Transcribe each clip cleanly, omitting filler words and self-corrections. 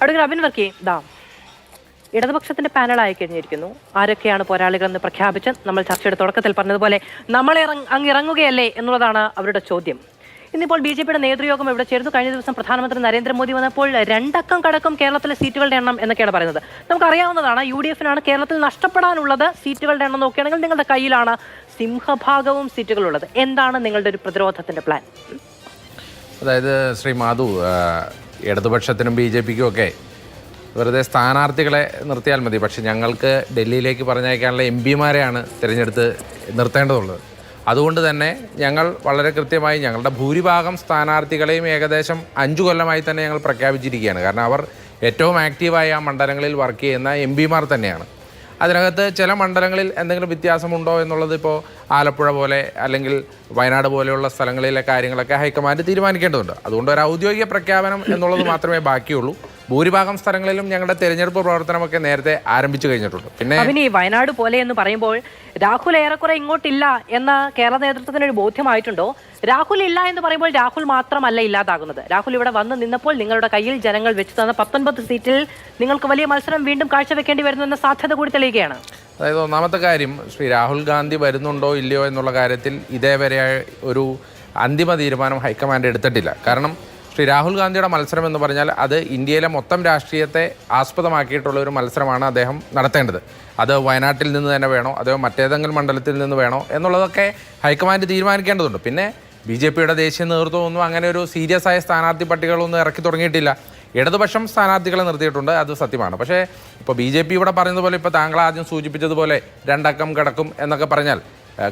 അടുത്ത അബിൻ വർക്കി ഇടതുപക്ഷത്തിന്റെ പാനൽ ആയി കഴിഞ്ഞിരിക്കുന്നു. ആരൊക്കെയാണ് പോരാളികളെന്ന് പ്രഖ്യാപിച്ച് നമ്മൾ ചർച്ചയുടെ തുടക്കത്തിൽ പറഞ്ഞതുപോലെ നമ്മൾ ഇറങ്ങുകയല്ലേ എന്നുള്ളതാണ് അവരുടെ ചോദ്യം. ഇന്നിപ്പോൾ BJPയുടെ നേതൃയോഗം ഇവിടെ ചേർന്നു. കഴിഞ്ഞ ദിവസം പ്രധാനമന്ത്രി നരേന്ദ്രമോദി വന്നപ്പോൾ 2 അക്കം കടക്കും കേരളത്തിലെ സീറ്റുകളുടെ എണ്ണം എന്നൊക്കെയാണ് പറയുന്നത്. നമുക്കറിയാവുന്നതാണ് UDF-നാണ് കേരളത്തിൽ നഷ്ടപ്പെടാനുള്ളത് സീറ്റുകളുടെ എണ്ണം നോക്കുകയാണെങ്കിൽ നിങ്ങളുടെ കയ്യിലാണ് സിംഹഭാഗവും സീറ്റുകളുള്ളത്. എന്താണ് നിങ്ങളുടെ ഒരു പ്രതിരോധത്തിന്റെ പ്ലാൻ? അതായത് ശ്രീ മാധു, ഇടതുപക്ഷത്തിനും BJPക്കും ഒക്കെ വെറുതെ സ്ഥാനാർത്ഥികളെ നിർത്തിയാൽ മതി. പക്ഷെ ഞങ്ങൾക്ക് ഡൽഹിയിലേക്ക് പറഞ്ഞയക്കാനുള്ള MP-മാരെയാണ് തിരഞ്ഞെടുത്ത് നിർത്തേണ്ടതുള്ളത്. അതുകൊണ്ട് തന്നെ ഞങ്ങൾ വളരെ കൃത്യമായി ഞങ്ങളുടെ ഭൂരിഭാഗം സ്ഥാനാർത്ഥികളെയും ഏകദേശം 5 കൊല്ലമായി തന്നെ ഞങ്ങൾ പ്രഖ്യാപിച്ചിരിക്കുകയാണ്. കാരണം അവർ ഏറ്റവും ആക്റ്റീവായി ആ മണ്ഡലങ്ങളിൽ വർക്ക് ചെയ്യുന്ന MP-മാർ തന്നെയാണ്. അതിനകത്ത് ചില മണ്ഡലങ്ങളിൽ എന്തെങ്കിലും വ്യത്യാസമുണ്ടോ എന്നുള്ളത് ഇപ്പോൾ ആലപ്പുഴ പോലെ അല്ലെങ്കിൽ വയനാട് പോലെയുള്ള സ്ഥലങ്ങളിലെ കാര്യങ്ങളൊക്കെ ഹൈക്കമാൻഡ് തീരുമാനിക്കേണ്ടതുണ്ട്. അതുകൊണ്ട് ഒരു ഔദ്യോഗിക പ്രഖ്യാപനം എന്നുള്ളത് മാത്രമേ ബാക്കിയുള്ളൂ. ഭൂരിഭാഗം സ്ഥലങ്ങളിലും ഞങ്ങളുടെ തെരഞ്ഞെടുപ്പ് പ്രവർത്തനമൊക്കെ നേരത്തെ ആരംഭിച്ചു കഴിഞ്ഞിട്ടുണ്ട്. പിന്നെ വയനാട് പോലെ എന്ന് പറയുമ്പോൾ രാഹുൽ ഏറെക്കുറെ ഇങ്ങോട്ടില്ല എന്ന കേരള നേതൃത്വത്തിന് ഒരു ബോധ്യമായിട്ടുണ്ടോ? രാഹുൽ ഇല്ല എന്ന് പറയുമ്പോൾ രാഹുൽ മാത്രമല്ല ഇല്ലാതാകുന്നത്. രാഹുൽ ഇവിടെ വന്ന് നിന്നപ്പോൾ നിങ്ങളുടെ കയ്യിൽ ജനങ്ങൾ വെച്ച് തന്ന 19 സീറ്റിൽ നിങ്ങൾക്ക് വലിയ മത്സരം വീണ്ടും കാഴ്ചവെക്കേണ്ടി വരുന്നു എന്ന സാധ്യത കൂടി തെളിയുകയാണ്. അതായത് ഒന്നാമത്തെ കാര്യം, ശ്രീ രാഹുൽ ഗാന്ധി വരുന്നുണ്ടോ ഇല്ലയോ എന്നുള്ള കാര്യത്തിൽ ഇതേവരെ ഒരു അന്തിമ തീരുമാനം ഹൈക്കമാൻഡ് എടുത്തിട്ടില്ല. കാരണം ശ്രീ രാഹുൽ ഗാന്ധിയുടെ മത്സരം എന്ന് പറഞ്ഞാൽ അത് ഇന്ത്യയിലെ മൊത്തം രാഷ്ട്രീയത്തെ ആസ്പദമാക്കിയിട്ടുള്ള ഒരു മത്സരമാണ് അദ്ദേഹം നടത്തേണ്ടത്. അത് വയനാട്ടിൽ നിന്ന് തന്നെ വേണോ അതോ മറ്റേതെങ്കിലും മണ്ഡലത്തിൽ നിന്ന് വേണോ എന്നുള്ളതൊക്കെ ഹൈക്കമാൻഡ് തീരുമാനിക്കേണ്ടതുണ്ട്. പിന്നെ BJPയുടെ ദേശീയ നേതൃത്വമൊന്നും അങ്ങനെ ഒരു സീരിയസ് ആയ സ്ഥാനാർത്ഥി പട്ടികകളൊന്നും ഇറക്കി തുടങ്ങിയിട്ടില്ല. ഇടതുപക്ഷം സ്ഥാനാർത്ഥികളെ നിർത്തിയിട്ടുണ്ട്, അത് സത്യമാണ്. പക്ഷേ ഇപ്പോൾ BJP ഇവിടെ പറയുന്നത് പോലെ, ഇപ്പോൾ താങ്കൾ ആദ്യം സൂചിപ്പിച്ചതുപോലെ 2 അക്കം കിടക്കും എന്നൊക്കെ പറഞ്ഞാൽ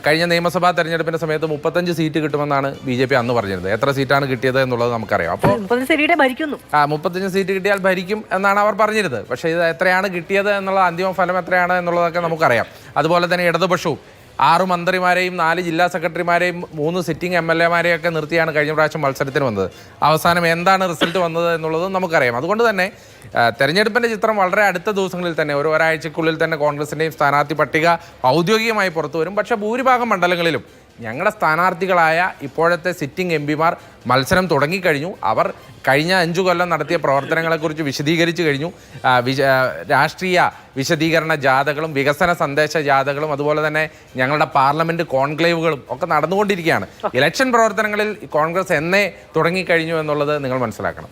കഴിഞ്ഞ നിയമസഭാ തെരഞ്ഞെടുപ്പിന്റെ സമയത്ത് 35 സീറ്റ് കിട്ടുമെന്നാണ് BJP അന്ന് പറഞ്ഞിരുന്നത്. എത്ര സീറ്റാണ് കിട്ടിയത് എന്നുള്ളത് നമുക്കറിയാം. അപ്പോൾ 35 സീറ്റ് കിട്ടിയാൽ ഭരിക്കും എന്നാണ് അവർ പറഞ്ഞിരുന്നത്. പക്ഷേ ഇത് എത്രയാണ് കിട്ടിയത് എന്നുള്ള അന്തിമ ഫലം എത്രയാണ് എന്നുള്ളതൊക്കെ നമുക്കറിയാം. അതുപോലെ തന്നെ ഇടതുപക്ഷവും 6 മന്ത്രിമാരെയും 4 ജില്ലാ സെക്രട്ടറിമാരെയും 3 സിറ്റിംഗ് MLA-മാരെയൊക്കെ നിർത്തിയാണ് കഴിഞ്ഞ പ്രാവശ്യം മത്സരത്തിന് വന്നത്. അവസാനം എന്താണ് റിസൾട്ട് വന്നത് എന്നുള്ളതും നമുക്കറിയാം. അതുകൊണ്ട് തന്നെ തെരഞ്ഞെടുപ്പിൻ്റെ ചിത്രം വളരെ അടുത്ത ദിവസങ്ങളിൽ തന്നെ, ഒരാഴ്ചക്കുള്ളിൽ തന്നെ കോൺഗ്രസിൻ്റെയും സ്ഥാനാർത്ഥി പട്ടിക ഔദ്യോഗികമായി പുറത്തു വരും. പക്ഷേ ഭൂരിഭാഗം മണ്ഡലങ്ങളിലും ഞങ്ങളുടെ സ്ഥാനാർത്ഥികളായ ഇപ്പോഴത്തെ സിറ്റിംഗ് MP-മാർ മത്സരം തുടങ്ങിക്കഴിഞ്ഞു. അവർ കഴിഞ്ഞ 5 കൊല്ലം നടത്തിയ പ്രവർത്തനങ്ങളെക്കുറിച്ച് വിശദീകരിച്ചു കഴിഞ്ഞു. രാഷ്ട്രീയ വിശദീകരണ ജാഥകളും വികസന സന്ദേശ ജാഥകളും അതുപോലെ തന്നെ ഞങ്ങളുടെ പാർലമെൻറ്റ് കോൺക്ലേവുകളും ഒക്കെ നടന്നുകൊണ്ടിരിക്കുകയാണ്. ഇലക്ഷൻ പ്രവർത്തനങ്ങളിൽ കോൺഗ്രസ് എന്നേ തുടങ്ങിക്കഴിഞ്ഞു എന്നുള്ളത് നിങ്ങൾ മനസ്സിലാക്കണം.